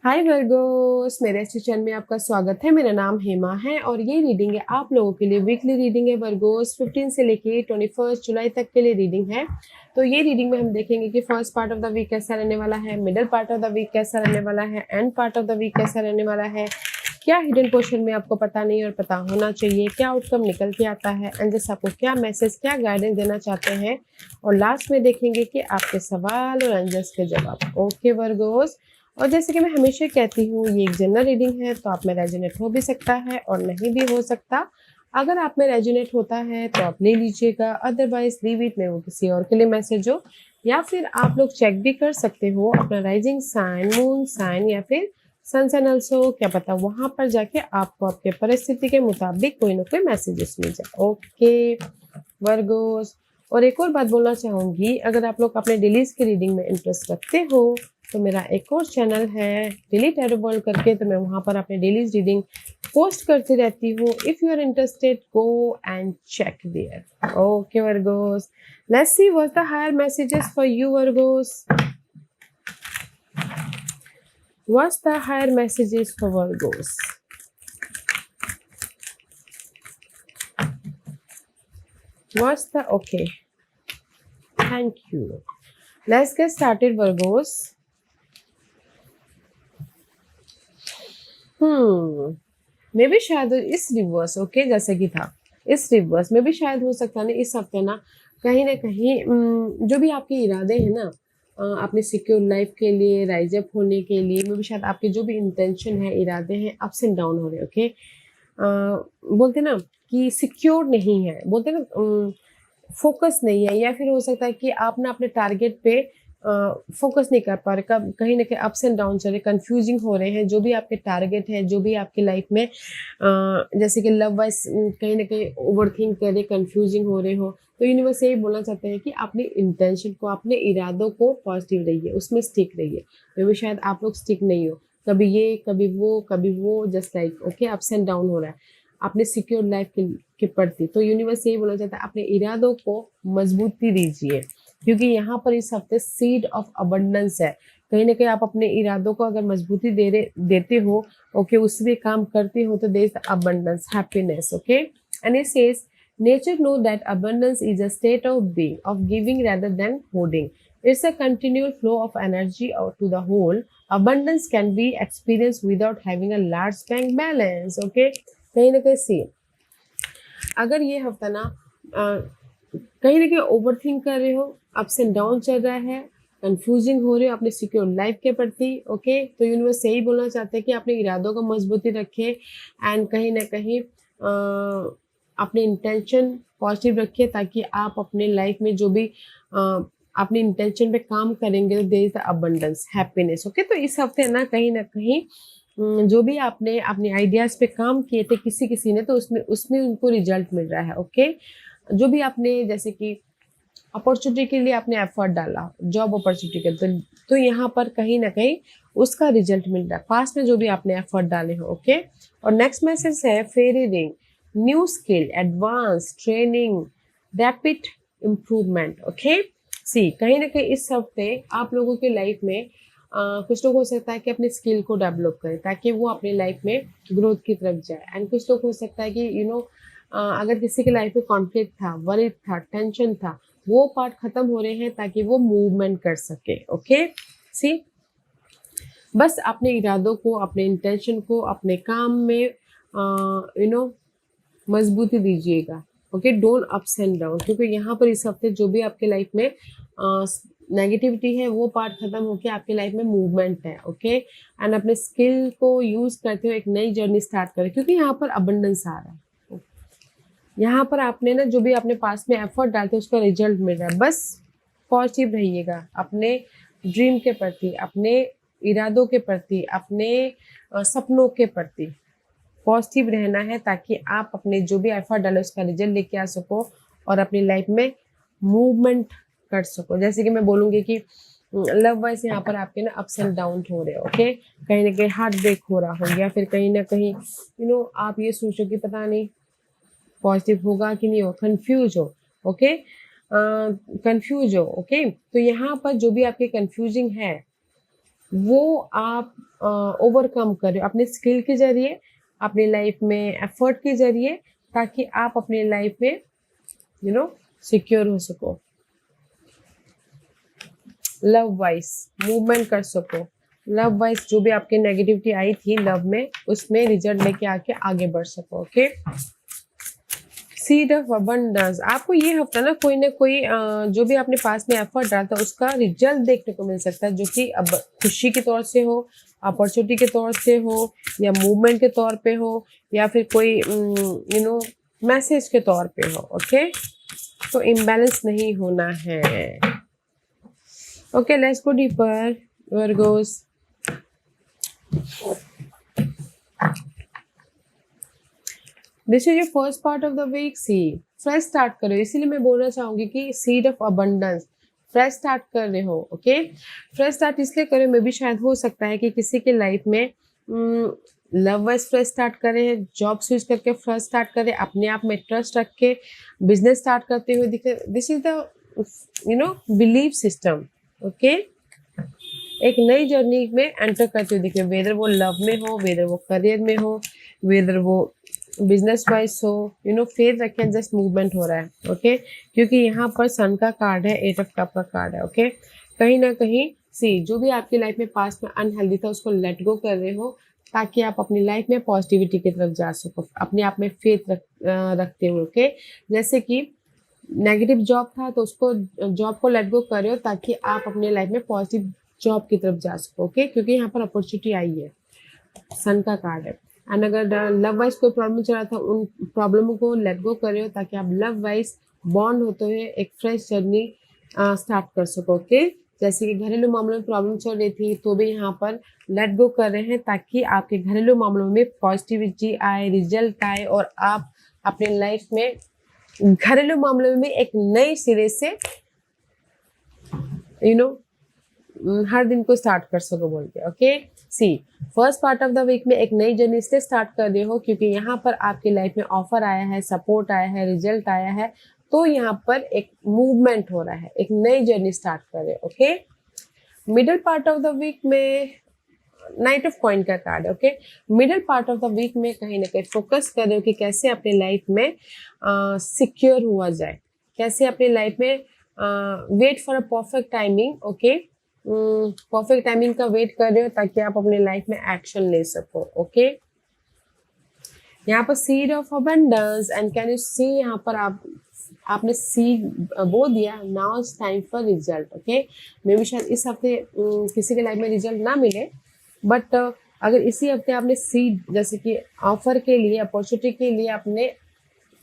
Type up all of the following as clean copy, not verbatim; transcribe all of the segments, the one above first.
हाय Virgo's, मेरे इस channel में आपका स्वागत है। मेरा नाम हेमा है और ये रीडिंग है आप लोगों के लिए। वीकली रीडिंग है वर्गोस, 15 से लेके 21 जुलाई तक के लिए रीडिंग है। तो ये रीडिंग में हम देखेंगे कि first part of the week कैसा रहने वाला है, middle part of the week कैसा रहने वाला है, end part of the week कैसा रहने वाला है, क्या हिडन पोर्शन में आपको पता नहीं और पता होना चाहिए, क्या आउटकम निकल के आता है, एंड जैसे आपको क्या मैसेज, क्या गाइडेंस देना चाहते हैं, और लास्ट में देखेंगे कि आपके सवाल और आंसर्स के जवाब। ओके वर्गोस, और जैसे कि मैं हमेशा कहती हूँ, ये एक जनरल रीडिंग है, तो आप में रेजोनेट हो भी सकता है और नहीं भी हो सकता। अगर आप में रेजोनेट होता है तो आप ले लीजिएगा, अदरवाइज लीव इट में, वो किसी और के लिए मैसेज हो। या फिर आप लोग चेक भी कर सकते हो अपना राइजिंग साइन, मून साइन या फिर सन साइन ऑल्सो, क्या पता वहां पर जाके आपको आपके परिस्थिति के मुताबिक कोई ना कोई मैसेजेस मिल जाए। ओके वर्गोस, और एक और बात बोलना चाहूंगी, अगर आप लोग अपने डेलीज की रीडिंग में इंटरेस्ट रखते हो तो मेरा एक और चैनल है डेली टैरो वर्ल्ड करके, तो मैं वहां पर अपने डेलीज रीडिंग पोस्ट करती रहती हूँ। If you are interested go and check there. Okay Virgos, let's see what the higher messages for you Virgos. What's the higher messages for Virgos? What's the okay? Thank you. Let's get started, Virgos. मे भी शायद इस reverse, okay जैसे कि था इस reverse में भी शायद हो सकता है इस हफ्ते ना कहीं जो भी आपके इरादे हैं ना, अपने सिक्योर लाइफ के लिए, राइज अप होने के लिए, मे भी शायद आपके जो भी इंटेंशन है, इरादे हैं, अप्स एंड डाउन हो रहे हैं। ओके, बोलते ना कि सिक्योर नहीं है, बोलते ना फोकस नहीं है, या फिर हो सकता है कि आप ना अपने टारगेट पे फोकस नहीं कर पा रहे, कब कहीं ना कहीं अप्स एंड डाउन चल रहे, कंफ्यूजिंग हो रहे हैं। जो भी आपके टारगेट है, जो भी आपकी लाइफ में जैसे कि लव वाइज कहीं ना कहीं ओवर थिंक कर रहे, कंफ्यूजिंग हो रहे हो, तो यूनिवर्स यही बोलना चाहते हैं कि अपने इंटेंशन को, अपने इरादों को पॉजिटिव रहिए, उसमें स्टिक रहिए। मे भी शायद आप लोग स्टिक नहीं हो, कभी ये कभी वो कभी वो, just like okay ups and down हो रहा है अपने सिक्योर लाइफ के प्रति। तो यूनिवर्स यही बोलना चाहता है अपने इरादों को मजबूती दीजिए, क्योंकि यहाँ पर इस हफ्ते सीड ऑफ अबंडेंस है। कहीं ना कहीं आप अपने इरादों को अगर मजबूती देते हो, ओके उसमें काम करते हो, तो there is abundance, happiness. Okay, and it says nature know that abundance is a state of being, of giving rather than hoarding. It's a continual flow of energy out to the whole. Abundance can be experienced without having a large bank balance. Okay, कहीं ना कहीं सी अगर ये हफ्ता ना कहीं ना कहीं ओवर थिंक कर रहे हो, अप्स एंड डाउन चल रहा है, कंफ्यूजिंग हो रहे हो अपने सिक्योर लाइफ के प्रति, ओके, तो यूनिवर्स यही बोलना चाहते हैं कि अपने इरादों को मजबूती रखें, एंड कहीं ना कहीं अपने इंटेंशन पॉजिटिव रखिए, ताकि आप अपने लाइफ में जो भी अपने इंटेंशन पे काम करेंगे, तो there is the abundance, happiness. Okay, तो इस हफ्ते ना कहीं जो भी आपने अपने आइडियाज पे काम किए थे किसी किसी ने, तो उसमें उसमें उनको रिजल्ट मिल रहा है। ओके, जो भी आपने जैसे कि अपॉर्चुनिटी के लिए आपने एफर्ट डाला, जॉब अपॉर्चुनिटी के, तो यहाँ पर कहीं ना कहीं उसका रिजल्ट मिल रहा है, पास में जो भी आपने एफर्ट डाले हो। ओके, और नेक्स्ट मैसेज है fairy ring, new skill, advance training, rapid improvement. Okay, see कहीं ना कहीं इस हफ्ते आप लोगों की लाइफ में कुछ लोग हो सकता है कि अपने स्किल को डेवलप करें ताकि वो अपनी लाइफ में ग्रोथ की तरफ जाए, एंड कुछ लोग हो सकता है कि अगर किसी की लाइफ में कॉन्फ्लिक्ट था, वरी था, टेंशन था, वो पार्ट खत्म हो रहे हैं ताकि वो मूवमेंट कर सके। ओके, सी बस अपने इरादों को, अपने इंटेंशन को, अपने काम में मजबूती दीजिएगा। Okay, don't ups and down, क्योंकि यहाँ पर इस हफ्ते जो भी आपके लाइफ में नेगेटिविटी है, वो पार्ट खत्म होकर आपके लाइफ में मूवमेंट है। ओके, एंड अपने स्किल को यूज करते हुए एक नई जर्नी स्टार्ट करें, क्योंकि यहाँ पर अबंडेंस आ रहा है। यहाँ पर आपने ना जो भी अपने पास में एफर्ट डालते उसका रिजल्ट मिल रहा है। बस पॉजिटिव रहिएगा अपने ड्रीम के प्रति, अपने इरादों के प्रति, अपने सपनों के प्रति पॉजिटिव रहना है, ताकि आप अपने जो भी एफर्ट डाले उसका रिजल्ट लेके आ सको और अपनी लाइफ में मूवमेंट कर सको। जैसे कि मैं बोलूँगी कि लव वाइज यहाँ पर आपके ना अप्स एंड डाउन हो रहे हो। ओके, कहीं ना कहीं हार्ट ब्रेक हो रहा हो, या फिर कहीं ना कहीं आप ये सोचो कि पता नहीं पॉजिटिव होगा कि नहीं हो, कंफ्यूज हो। ओके, कंफ्यूज हो। ओके, तो यहाँ पर जो भी आपके कंफ्यूजिंग है, वो आप ओवरकम कर रहे हो अपने स्किल के जरिए, अपनी लाइफ में एफर्ट के जरिए, ताकि आप अपनी लाइफ में सिक्योर हो सको, लव वाइज मूवमेंट कर सको, लव वाइज जो भी आपके नेगेटिविटी आई थी लव में, उसमें रिजल्ट लेके आके आगे बढ़ सको। ओके, सीड ऑफ अबंडेंस, आपको ये हफ्ता ना कोई जो भी आपने पास में एफर्ट डाला था उसका रिजल्ट देखने को मिल सकता है, जो कि अब खुशी के तौर से हो, अपॉर्चुनिटी के तौर से हो, या मूवमेंट के तौर पे हो, या फिर कोई मैसेज के तौर पे हो। ओके, तो इम्बैलेंस नहीं होना है। Okay, let's go deeper. Virgos, this is your first part of the week. See fresh start करो, इसीलिए मैं बोलना चाहूंगी कि seed of abundance, fresh start कर रहे हो। ओके, फ्रेश स्टार्ट इसलिए करो, मे भी शायद हो सकता है कि किसी के लाइफ में लव वाइज फ्रेश स्टार्ट करें, जॉब स्विच करके फ्रेश स्टार्ट करें, अपने आप में ट्रस्ट रख के बिजनेस स्टार्ट करते हुए दिखे। This is the believe system. Okay, एक नई जर्नी में एंटर करते हुए दिखे, वेदर वो लव में हो, वेदर वो करियर में हो, वेदर वो बिजनेस वाइज हो, फेथ रखें, जस्ट मूवमेंट हो रहा है। ओके, क्योंकि यहाँ पर सन का कार्ड है, 8 ऑफ कप का कार्ड है। ओके, कहीं ना कहीं सी जो भी आपकी लाइफ में पास्ट में अनहेल्दी था उसको लेट गो कर रहे हो, ताकि आप अपनी लाइफ में पॉजिटिविटी की तरफ जा सको, अपने आप में फेथ रखते हुए। ओके, जैसे कि नेगेटिव जॉब था तो उसको जॉब को लेट गो कर रहे हो, ताकि आप अपने लाइफ में पॉजिटिव जॉब की तरफ जा सको। ओके, क्योंकि यहाँ पर अपॉर्चुनिटी आई है, सन का कार्ड है। एंड अगर लव वाइज कोई प्रॉब्लम चल रहा था, उन प्रॉब्लमों को लेट गो कर रहे हो, ताकि आप लव वाइज बॉन्ड होते हुए एक फ्रेश जर्नी स्टार्ट कर सको। ओके, जैसे कि घरेलू मामलों में प्रॉब्लम चल रही थी तो भी यहाँ पर लेट गो कर रहे हैं, ताकि आपके घरेलू मामलों में पॉजिटिविटी आए, रिजल्ट आए, और आप अपने लाइफ में घरेलू मामलों में एक नए सिरे से हर दिन को स्टार्ट कर सको बोल के। Okay, see first part of the week में एक नई जर्नी इसलिए स्टार्ट कर रहे हो क्योंकि यहाँ पर आपकी लाइफ में ऑफर आया है, सपोर्ट आया है, रिजल्ट आया है, तो यहाँ पर एक मूवमेंट हो रहा है, एक नई जर्नी स्टार्ट कर रहे हो। Okay, middle part of the week में नाइट ऑफ कॉइन का card. Okay, middle part of the week में कहीं ना कहीं फोकस कर रहे हो कि कैसे अपनी लाइफ में सिक्योर हुआ जाए, कैसे अपनी लाइफ में wait for a perfect timing. Okay, perfect timing का वेट कर रहे हो ताकि आप अपने लाइफ में एक्शन ले सको। ओके, यहाँ पर seed of abundance, and can you see यहाँ पर आपने सीड बो दिया, now it's time for result. Okay, मे भी शायद इस हफ्ते किसी के लाइफ में रिजल्ट ना मिले, बट अगर इसी हफ्ते आपने सीड जैसे कि ऑफर के लिए, अपॉर्चुनिटी के लिए आपने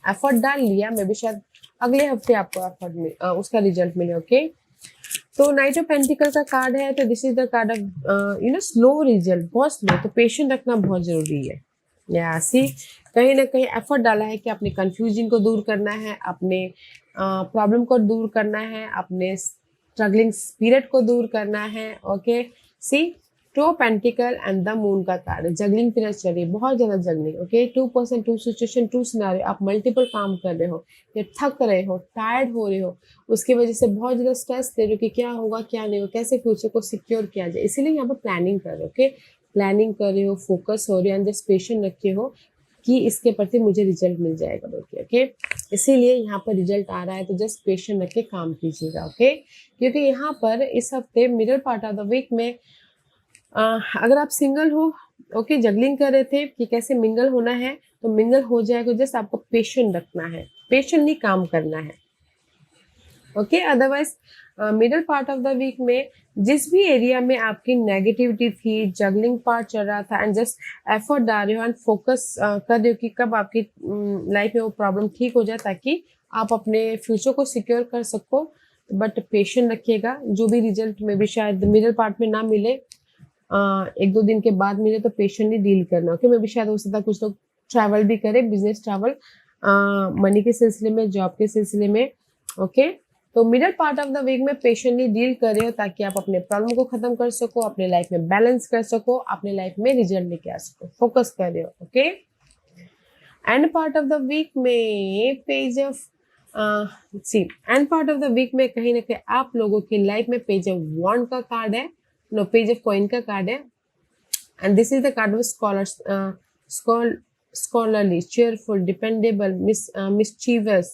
एफर्ट डाल लिया, मे भी शायद अगले हफ्ते आपको एफर्ट में उसका रिजल्ट मिले। ओके, तो नाइट ऑफ पेंटिकल का कार्ड है, तो this is the card of slow result, बहुत स्लो, तो पेशेंट रखना बहुत जरूरी है। या सी कहीं ना कहीं एफर्ट डाला है कि अपने कंफ्यूजन को दूर करना है, अपने प्रॉब्लम को दूर करना है, अपने स्ट्रगलिंग स्पिरिट को दूर करना है। Okay, see two pentacle and the moon का कार्ड, जगलिंग पीरियड चल रही है, बहुत ज्यादा जगलिंग। ओके, 2% 2 सिचुएशन 2 सिनेरियो, आप मल्टीपल काम कर रहे हो, या थक रहे हो, टायर्ड हो रहे हो, उसकी वजह से बहुत ज्यादा स्ट्रेस ले रहे हो कि क्या होगा क्या नहीं होगा, कैसे फ्यूचर को सिक्योर किया जाए, इसीलिए यहाँ पर प्लानिंग कर रहे हो। ओके, प्लानिंग कर रहे हो, फोकस हो रहे हो, एंड जस्ट पेशेंट रखे हो कि इसके प्रति मुझे रिजल्ट मिल जाएगा बोल के। ओके, इसीलिए यहाँ पर रिजल्ट आ रहा है, तो जस्ट पेशेंट रख के काम कीजिएगा। ओके, क्योंकि यहाँ पर इस हफ्ते middle part of the week में अगर आप सिंगल हो, ओके, जगलिंग कर रहे थे कि कैसे मिंगल होना है, तो मिंगल हो जाएगा, जस्ट आपको पेशेंट रखना है, पेशेंटली काम करना है। Okay, otherwise middle part of the week में जिस भी एरिया में आपकी नेगेटिविटी थी, जगलिंग पार्ट चल रहा था, एंड जस्ट एफर्ट डाल रहे हो एंड फोकस कर रहे हो कि कब आपकी लाइफ में वो प्रॉब्लम ठीक हो जाए, ताकि आप अपने फ्यूचर को सिक्योर कर सको, बट पेशेंट रखिएगा। जो भी रिजल्ट में भी शायद मिडिल पार्ट में ना मिले, 1-2 दिन के बाद मिले, तो पेशेंटली डील करना। ओके, मैं भी शायद हो सकता है कुछ लोग ट्रैवल भी करें, बिजनेस ट्रैवल, मनी के सिलसिले में, जॉब के सिलसिले में। ओके, तो middle part of the week में पेशेंटली डील कर रहे हो ताकि आप अपने प्रॉब्लम को खत्म कर सको, अपने लाइफ में बैलेंस कर सको, अपने लाइफ में रिजल्ट लेके आ सको, फोकस कर रहे हो। Okay, end part of the week में page of end part of the week में कहीं ना कहीं आप लोगों की लाइफ में पेज ऑफ वॉन्ड का कार्ड है। नो पेज ऑफ कॉइन का कार्ड है and this is the card of scholars, scholarly, cheerful, dependable, mischievous,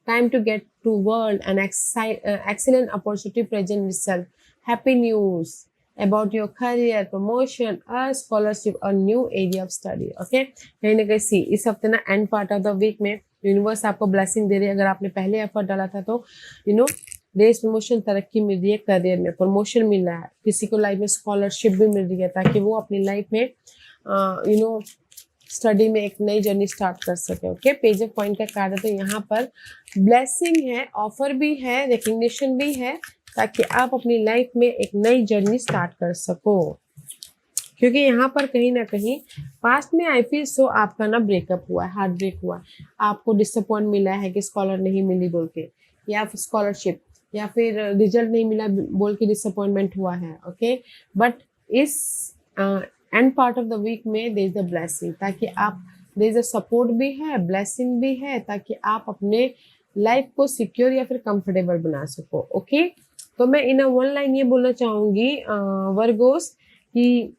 time to get to world, an excellent opportunity present itself, happy news about your career, promotion, or scholarship or new area of study. Okay, कहीं ना कहीं सी इस हफ्ते ना end part of the week में universe आपको blessing दे रही है। अगर आपने पहले एफर्ट डाला था तो रेस प्रमोशन, तरक्की मिल रही है, करियर में प्रमोशन मिल रहा है, किसी को लाइफ में स्कॉलरशिप भी मिल रही है ताकि वो अपनी लाइफ में स्टडी में एक नई जर्नी स्टार्ट कर सके। ओके, पेज ऑफ कॉइन का कार्ड है तो यहाँ पर ब्लेसिंग है, ऑफर भी है, रिकग्निशन भी है ताकि आप अपनी लाइफ में एक नई जर्नी स्टार्ट कर सको। क्योंकि यहाँ पर कहीं ना कहीं पास्ट में आई फील सो आपका ना ब्रेकअप हुआ है, हार्ट ब्रेक हुआ है, आपको डिसअपॉइंट मिला है कि स्कॉलर नहीं मिली बोल के, या फिर स्कॉलरशिप, या फिर रिजल्ट नहीं मिला बोल के डिसअपॉइंटमेंट हुआ है। ओके, बट इस end part of the week में देयर इज अ ब्लेसिंग, ताकि आप देयर इज अ सपोर्ट भी है, ब्लेसिंग भी है, ताकि आप अपने लाइफ को सिक्योर या फिर कंफर्टेबल बना सको। ओके, तो मैं इन वन लाइन ये बोलना चाहूंगी वर्गोस कि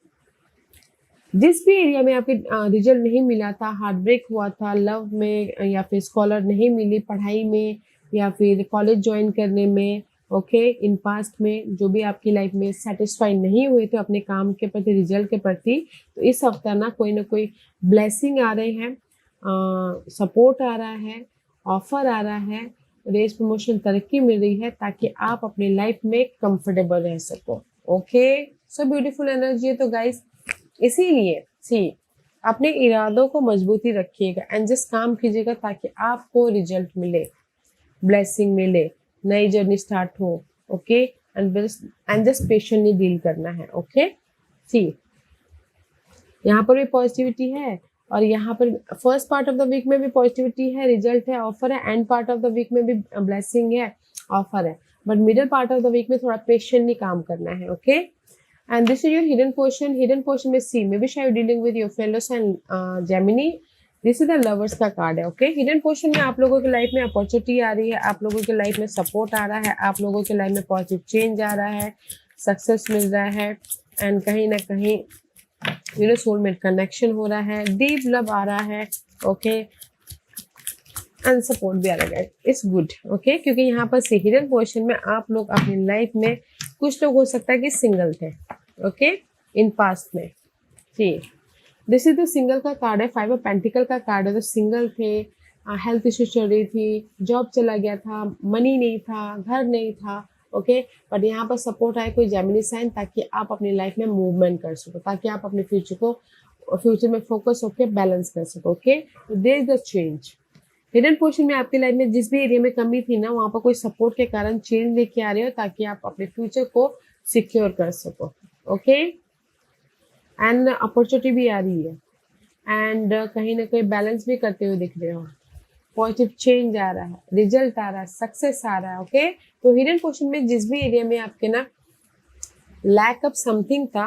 जिस भी एरिया में आपके रिजल्ट नहीं मिला था, हार्ट ब्रेक हुआ था लव में, या फिर स्कॉलर नहीं मिली पढ़ाई में, या फिर कॉलेज ज्वाइन करने में, ओके, इन पास्ट में जो भी आपकी लाइफ में सेटिस्फाइड नहीं हुए थे अपने काम के प्रति, रिजल्ट के प्रति, तो इस हफ्ता ना कोई ब्लेसिंग आ रहे हैं, सपोर्ट आ रहा है, ऑफर आ रहा है, रेस प्रमोशन, तरक्की मिल रही है ताकि आप अपनी लाइफ में कंफर्टेबल रह सको। ओके, सो ब्यूटीफुल एनर्जी है। तो गाइस इसीलिए सी अपने इरादों को मजबूती रखिएगा एंड जस्ट काम कीजिएगा ताकि आपको रिजल्ट मिले, ब्लेसिंग मिले, नई जर्नी स्टार्ट हो। Okay, and just patiently deal करना है। ओके, सी यहाँ पर भी पॉजिटिविटी है और यहाँ पर first part of the week में भी पॉजिटिविटी है, रिजल्ट है, ऑफर है, end part of the week में भी ब्लेसिंग है, ऑफर है, but middle part of the week में थोड़ा पेशेंटली काम करना है। Okay, and this is your hidden portion. Hidden portion में सी मे बी शायद dealing with your fellows and Gemini. This is the lovers का कार्ड है। ओके, हिडन पोर्शन में आप लोगों की लाइफ में अपॉर्चुनिटी आ रही है, आप लोगों की लाइफ में सपोर्ट आ रहा है, आप लोगों की लाइफ में पॉजिटिव चेंज आ रहा है, सक्सेस मिल रहा है, एंड कहीं ना कहीं सोलमेट कनेक्शन हो रहा है, डीप लव आ रहा है। ओके, एंड सपोर्ट भी आ रहा है, इट्स गुड। ओके, क्योंकि यहाँ पर से हिडन पोर्शन में आप लोग अपनी लाइफ में, कुछ लोग हो सकता है कि सिंगल थे, ओके, इन पास्ट में। ठीक, दिस इज द सिंगल का कार्ड है, 5 ऑफ पेंटिकल का कार्ड है। तो सिंगल थे, हेल्थ इश्यू चल रही थी, जॉब चला गया था, मनी नहीं था, घर नहीं था, ओके, बट यहाँ पर सपोर्ट आए कोई जेमिनी साइन ताकि आप अपनी लाइफ में मूवमेंट कर सको, ताकि आप अपने फ्यूचर में फोकस होकर बैलेंस कर सको। Okay, there is the change. Hidden portion में आपकी लाइफ में जिस भी एरिया में कमी थी ना, वहाँ पर कोई सपोर्ट के कारण चेंज लेके आ रहे हो ताकि आप अपने फ्यूचर को सिक्योर कर सको। ओके, एंड अपॉर्चुनिटी भी आ रही है, एंड कहीं ना कहीं बैलेंस भी करते हुए दिख रहे हो, पॉजिटिव चेंज आ रहा है, रिजल्ट आ रहा है, सक्सेस आ रहा है। ओके, तो हिडन पोर्शन में जिस भी एरिया में आपके ना लैक ऑफ समथिंग था,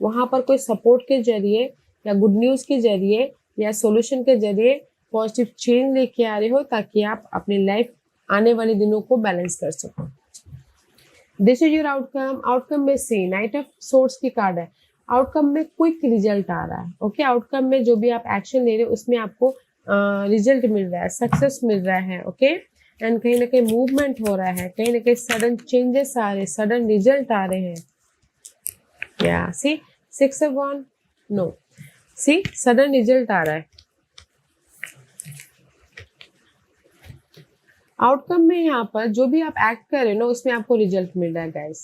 वहाँ पर कोई सपोर्ट के जरिए या गुड न्यूज़ के जरिए या सॉल्यूशन के जरिए पॉजिटिव चेंज लेके आ रहे हो ताकि आप अपनी लाइफ आने वाले दिनों को बैलेंस कर सको। This is your outcome. Outcome में सी नाइट ऑफ सोर्ड्स की कार्ड है। आउटकम में क्विक रिजल्ट आ रहा है। ओके, आउटकम में जो भी आप एक्शन ले रहे हो उसमें आपको रिजल्ट मिल रहा है, सक्सेस मिल रहा है। ओके, एंड कहीं ना कहीं मूवमेंट हो रहा है, कहीं ना कहीं सडन चेंजेस आ रहे हैं, सडन रिजल्ट आ रहे हैं। या see 6 of Wands, no, see sudden result आ रहा है। आउटकम में यहाँ पर जो भी आप एक्ट कर रहे हो ना उसमें आपको रिजल्ट मिल रहा है गाइस।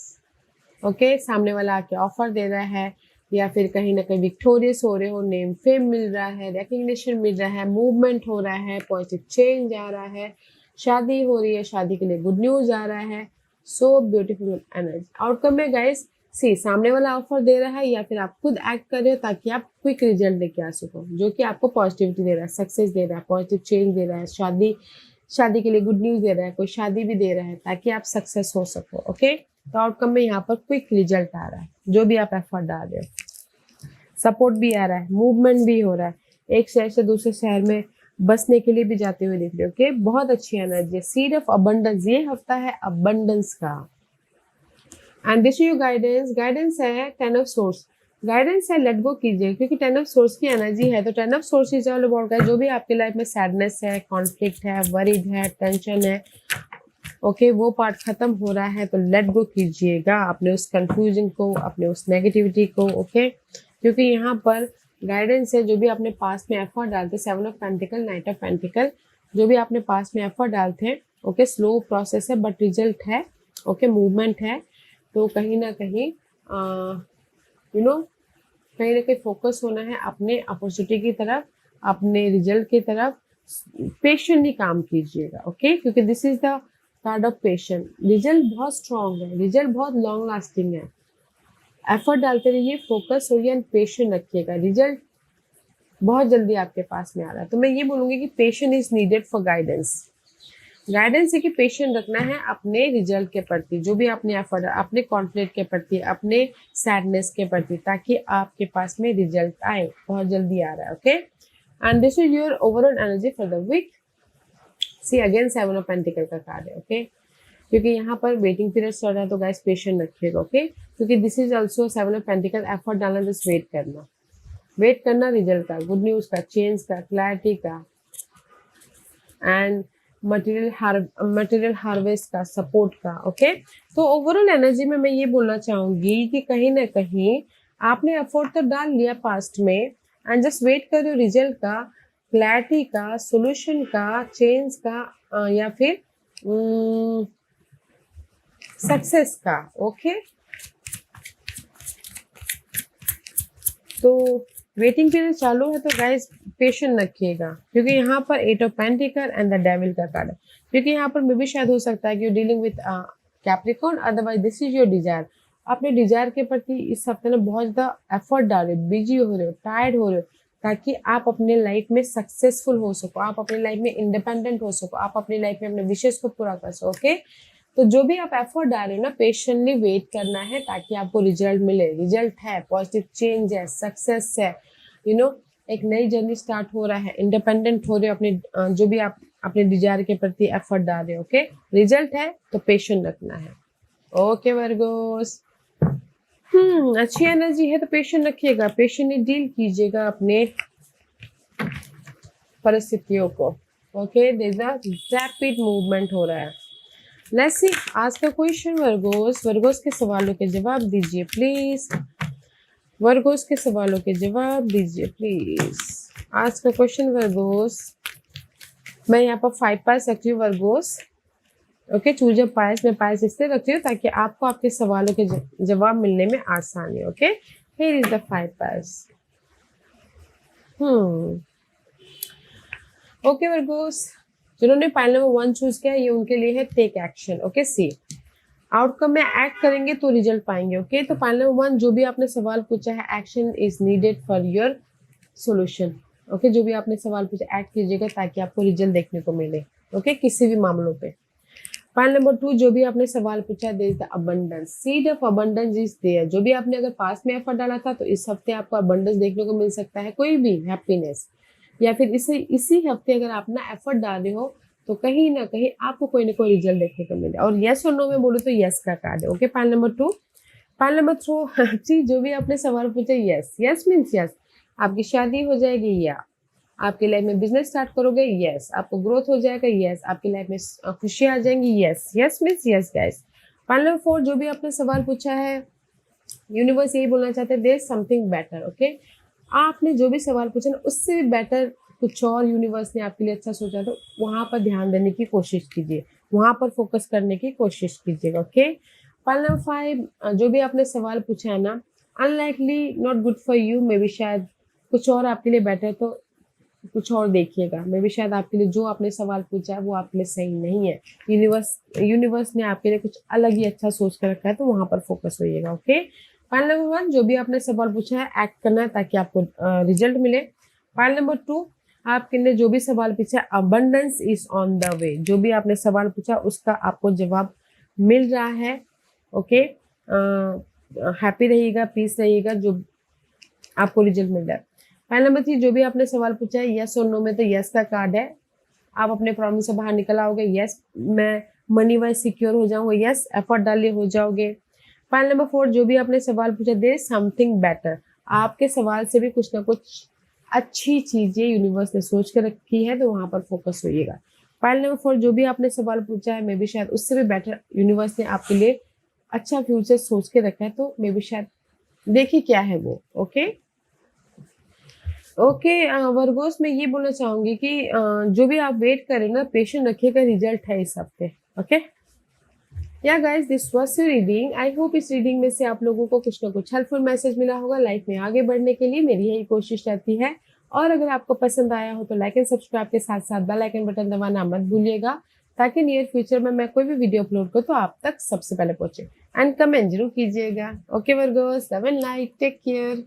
ओके, सामने वाला आके ऑफर दे रहा है या फिर कहीं ना कहीं विक्टोरियस हो रहे हो, नेम फेम मिल रहा है, रिकग्निशन मिल रहा है, मूवमेंट हो रहा है, पॉजिटिव चेंज आ रहा है, शादी हो रही है, शादी के लिए गुड न्यूज आ रहा है। सो ब्यूटीफुल एनर्जी आउटकम में गाइस। सी सामने वाला ऑफर दे रहा है या फिर आप खुद एक्ट कर रहे हो ताकि आप क्विक रिजल्ट लेके आ सको, जो कि आपको पॉजिटिविटी दे रहा है, सक्सेस दे रहा है, पॉजिटिव चेंज दे रहा है, शादी के लिए गुड न्यूज दे रहा है, कोई शादी भी दे रहा है ताकि आप सक्सेस हो सको। ओके, तो आउटकम में यहाँ पर क्विक रिजल्ट आ रहा है, जो भी आप एफर्ट डाल रहे हो, सपोर्ट भी आ रहा है, मूवमेंट भी हो रहा है, एक शहर से दूसरे शहर में बसने के लिए भी जाते हुए दिख रहे हो। ओके, बहुत अच्छी एनर्जी है। सीड ऑफ अबंडेंस, ये हफ्ता है अबंडेंस का। And this your guidance, guidance है टेन ऑफ सोर्स, गाइडेंस है लेट गो कीजिए, क्योंकि टेन ऑफ सोर्स की एनर्जी है। तो ten of source is all about जो भी आपके लाइफ में सैडनेस है, कॉन्फ्लिक्ट है, वरीड है, टेंशन है, ओके वो पार्ट खत्म हो रहा है, तो लेट गो कीजिएगा अपने उस कंफ्यूजन को, अपने उस नेगेटिविटी को, ओके क्योंकि यहाँ पर गाइडेंस है जो भी आपने पास में एफर्ट डालते, seven of pentacle, night of pentacle, जो भी आपने पास में एफर्ट डालते, ओके स्लो प्रोसेस है बट रिजल्ट है, ओके मूवमेंट है। तो कहीं ना कहीं यू नो कहीं ना कहीं फोकस होना है अपने अपॉर्चुनिटी की तरफ, अपने रिजल्ट की तरफ, पेशेंटली काम कीजिएगा, ओके क्योंकि this is the card of patient. Result बहुत स्ट्रांग है, रिजल्ट बहुत लॉन्ग लास्टिंग है, एफर्ट डालते रहिए, फोकस होइए एंड पेशेंट रखिएगा, रिजल्ट बहुत जल्दी आपके पास में आ रहा है। तो मैं ये बोलूँगी कि patient is needed for guidance, guidance है कि पेशेंट रखना है अपने रिजल्ट के प्रति, जो भी आपने एफर्ट, अपने कॉन्फ्लिक्ट के प्रति, अपने सैडनेस के प्रति, ताकि आपके पास में रिजल्ट आए, बहुत जल्दी आ रहा है, okay and this is your overall energy for the week. See again seven of pentacle का कार्ड है, ओके क्योंकि यहाँ पर वेटिंग पीरियड चल रहा है, तो गाइस पेशेंट रखिएगा, ओके क्योंकि this is also seven of pentacle, effort डालना, जस्ट वेट करना रिजल्ट का, गुड न्यूज का, चेंज का, क्लैरिटी का एंड मटेरियल हार्वेस्ट का, सपोर्ट का, ओके तो ओवरऑल एनर्जी में मैं ये बोलना चाहूंगी कि कहीं ना कहीं आपने एफर्ट तो डाल लिया पास्ट में एंड जस्ट वेट कर रहे हो रिजल्ट का, क्लैरिटी का, सोल्यूशन का, चेंज का या फिर सक्सेस का, ओके तो वेटिंग पीरियड चालू है, तो गाइस पेशेंट रखिएगा क्योंकि यहाँ पर eight of pentacle and the devil का कार्ड है, क्योंकि यहाँ पर मे भी शायद हो सकता है कि you dealing with Capricorn, otherwise this is your desire. अपने डिजायर के प्रति इस हफ्ते में बहुत ज़्यादा एफर्ट डाल रहे हो, बिजी हो रहे हो, टायर्ड हो रहे हो, ताकि आप अपने लाइफ में सक्सेसफुल हो सको, आप अपनी लाइफ में इंडिपेंडेंट हो सको, आप अपनी लाइफ में अपने विशेष को पूरा कर सको, ओके तो जो भी आप एफर्ट डाल रहे हो ना, पेशेंटली वेट करना है ताकि आपको रिजल्ट मिले, रिजल्ट है, पॉजिटिव चेंज है, सक्सेस है, एक नई जर्नी स्टार्ट हो रहा है, इंडिपेंडेंट हो रहे हो अपने जो भी आप अपने डिजायर के प्रति एफर्ट डाल रहे हो, ओके रिजल्ट है तो पेशेंट रखना है, ओके वर्गोस अच्छी एनर्जी है तो पेशेंट रखिएगा, पेशेंटली डील कीजिएगा अपने परिस्थितियों को, okay there is a rapid movement हो रहा है। लेट्स सी आज का क्वेश्चन वर्गोस के सवालों के जवाब दीजिए प्लीज, वर्गोस के सवालों के जवाब दीजिए प्लीज। आज का क्वेश्चन वर्गोस, मैं यहाँ पर 5 पास रखती हूँ वर्गोस, ओके चूज अ पास, मैं पास इसलिए रखती हूँ ताकि आपको आपके सवालों के जवाब मिलने में आसानी, okay here is the 5 pass. Okay Virgo's, जिन्होंने पाइल नंबर 1 चूज किया ये उनके लिए है टेक एक्शन, ओके सी आउटकम में एक्ट करेंगे तो रिजल्ट पाएंगे, ओके तो पाइल नंबर 1 जो भी आपने सवाल पूछा है, action is needed for your solution, okay जो भी आपने सवाल पूछा एक्ट कीजिएगा ताकि आपको रिजल्ट देखने को मिले, ओके किसी भी मामलों पे। पॉइंट नंबर 2 जो भी आपने सवाल पूछा, there is the abundance, seed of abundance is there, जो भी आपने अगर पास में एफर्ट डाला था तो इस हफ्ते आपको अबंडेंस देखने को मिल सकता है, कोई भी हैप्पीनेस, या फिर इसी हफ्ते अगर आप ना एफर्ट डाल रहे हो तो कहीं ना कहीं आपको कोई ना कोई रिजल्ट देखने को मिले। और यस और नो में बोलो तो यस का कार्ड है, okay point number 2। Point number 3 जो भी आपने सवाल पूछा, यस यस मीन्स यस, आपकी शादी हो जाएगी, या आपकी लाइफ में बिजनेस स्टार्ट करोगे, यस आपको ग्रोथ हो जाएगा, यस आपकी लाइफ में खुशियां आ जाएंगी, yes yes means yes guys. Point number 4 जो भी आपने सवाल पूछा है, यूनिवर्स यही बोलना चाहते हैं, there is something better, okay आपने जो भी सवाल पूछा ना उससे भी बेटर कुछ और यूनिवर्स ने आपके लिए अच्छा सोचा, तो वहां पर ध्यान देने की कोशिश कीजिए, वहां पर फोकस करने की कोशिश कीजिएगा, ओके। पॉइंट नंबर 5 जो भी आपने सवाल पूछा है ना, unlikely not good for you, may be शायद कुछ और आपके लिए बेटर, तो कुछ और देखिएगा, मे बी शायद आपके लिए जो आपने सवाल पूछा है वो आपके लिए सही नहीं है, यूनिवर्स ने आपके लिए कुछ अलग ही अच्छा सोच कर रखा है, तो वहां पर फोकस होइएगा, ओके। पॉइंट नंबर 1 जो भी आपने सवाल पूछा है एक्ट करना है ताकि आपको रिजल्ट मिले। पॉइंट नंबर 2 आपके लिए जो भी सवाल पूछा, abundance is on the way, जो भी आपने सवाल पूछा उसका आपको जवाब मिल रहा है, ओके हैप्पी रहिएगा, पीस रहिएगा, जो आपको रिजल्ट मिल रहा है। पॉइंट नंबर 3 जो भी आपने सवाल पूछा है, यस और नो में तो यस का कार्ड है, आप अपने प्रॉब्लम से बाहर निकल आओगे, यस मैं मनी वाइज सिक्योर हो जाऊंगा, यस एफर्ट डालिए हो जाओगे। पाइल नंबर 4, जो भी आपने सवाल पूछा, देयर इज समथिंग बेटर। आपके सवाल से भी कुछ ना कुछ अच्छी चीजें यूनिवर्स ने सोच के रखी है, तो वहां पर फोकस होइएगा। पाइल नंबर 4, जो भी आपने सवाल पूछा है, मे बी शायद उससे भी बेटर यूनिवर्स ने आपके लिए अच्छा फ्यूचर सोच के रखा है, तो मे बी शायद देखिए क्या है वो। ओके ओके वर्गोस, मैं ये बोलना चाहूंगी कि जो भी आप वेट करें ना, पेशेंट रखिएगा, रिजल्ट है इस हफ्ते। ओके या guys, this was your reading. I hope इस रीडिंग में से आप लोगों को कुछ ना कुछ हेल्पफुल मैसेज मिला होगा। लाइफ में आगे बढ़ने के लिए मेरी यही कोशिश रहती है। और अगर आपको पसंद आया हो तो लाइक एंड सब्सक्राइब के साथ साथ बेल आइकन बटन दबाना मत भूलिएगा, ताकि नियर फ्यूचर में मैं कोई भी वीडियो अपलोड करूँ तो आप तक सबसे पहले पहुंचे। एंड कमेंट जरूर कीजिएगा। Okay Virgos, love and light, take care.